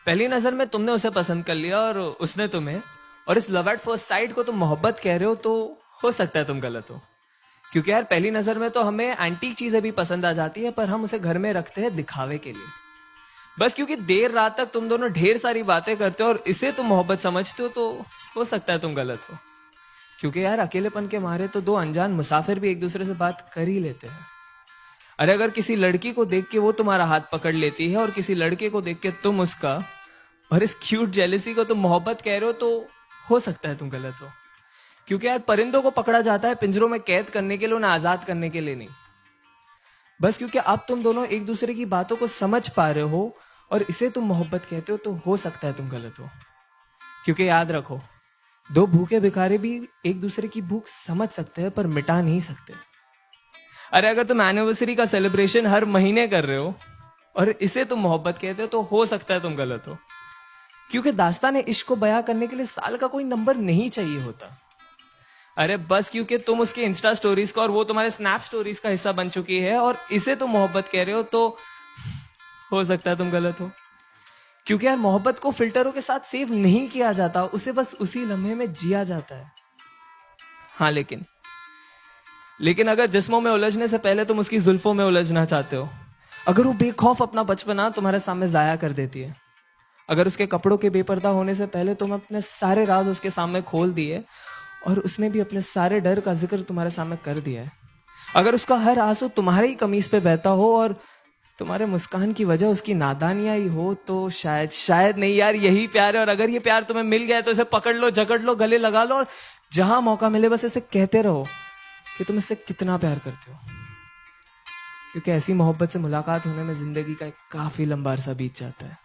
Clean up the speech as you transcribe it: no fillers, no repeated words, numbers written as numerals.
पहली नजर में तुमने उसे पसंद कर लिया और उसने तुम्हें, और इस लव एट फर्स्ट साइट को तुम मोहब्बत कह रहे हो, तो हो सकता है तुम गलत हो। क्योंकि यार पहली नजर में तो हमें एंटीक चीजें भी पसंद आ जाती है, पर हम उसे घर में रखते हैं दिखावे के लिए। बस क्योंकि देर रात तक तुम दोनों ढेर सारी बातें करते हो और इसे तुम मोहब्बत समझते हो, तो हो सकता है तुम गलत हो। क्योंकि यार अकेलेपन के मारे तो दो अनजान मुसाफिर भी एक दूसरे से बात कर ही लेते हैं। अरे अगर किसी लड़की को देख के वो तुम्हारा हाथ पकड़ लेती है और किसी लड़के को देख के तुम उसका, और इस क्यूट जेलिसी को तुम मोहब्बत कह रहे हो, तो हो सकता है तुम गलत हो। क्योंकि यार परिंदों को पकड़ा जाता है पिंजरों में कैद करने के लिए, उन्हें आजाद करने के लिए नहीं। बस क्योंकि अब तुम दोनों एक दूसरे की बातों को समझ पा रहे हो और इसे तुम मोहब्बत कहते हो, तो हो सकता है तुम गलत हो। क्योंकि याद रखो, दो भूखे भिखारी भी एक दूसरे की भूख समझ सकते हैं पर मिटा नहीं सकते। अरे अगर तुम एनिवर्सरी का सेलिब्रेशन हर महीने कर रहे हो और इसे तुम मोहब्बत कहते हो, तो हो सकता है तुम गलत हो। क्योंकि दास्तान इश्क को बयां करने के लिए साल का कोई नंबर नहीं चाहिए होता। अरे बस क्योंकि तुम उसके इंस्टा स्टोरीज का और वो तुम्हारे स्नैप स्टोरीज का हिस्सा बन चुकी है और इसे तुम मोहब्बत कह रहे हो, तो हो सकता है तुम गलत हो। क्योंकि यार मोहब्बत को फिल्टरों के साथ सेव नहीं किया जाता, उसे बस उसी लम्हे में जिया जाता है। हाँ लेकिन अगर जिस्मों में उलझने से पहले तुम उसकी जुल्फों में उलझना चाहते हो, अगर वो बेखौफ अपना बचपना तुम्हारे सामने जाया कर देती है, अगर उसके कपड़ों के बेपर्दा होने से पहले तुम अपने सारे राज उसके सामने खोल दिए और उसने भी अपने सारे डर का जिक्र तुम्हारे सामने कर दिया है, अगर उसका हर आंसू तुम्हारे ही कमीज पे बहता हो और तुम्हारे मुस्कान की वजह उसकी नादानियां ही हो, तो शायद नहीं यार, यही प्यार है। और अगर ये प्यार तुम्हें मिल गया है तो इसे पकड़ लो, जकड़ लो, गले लगा लो और जहां मौका मिले बस इसे कहते रहो कि तुम इससे कितना प्यार करते हो। क्योंकि ऐसी मोहब्बत से मुलाकात होने में जिंदगी का एक काफी लंबा अरसा बीत जाता है।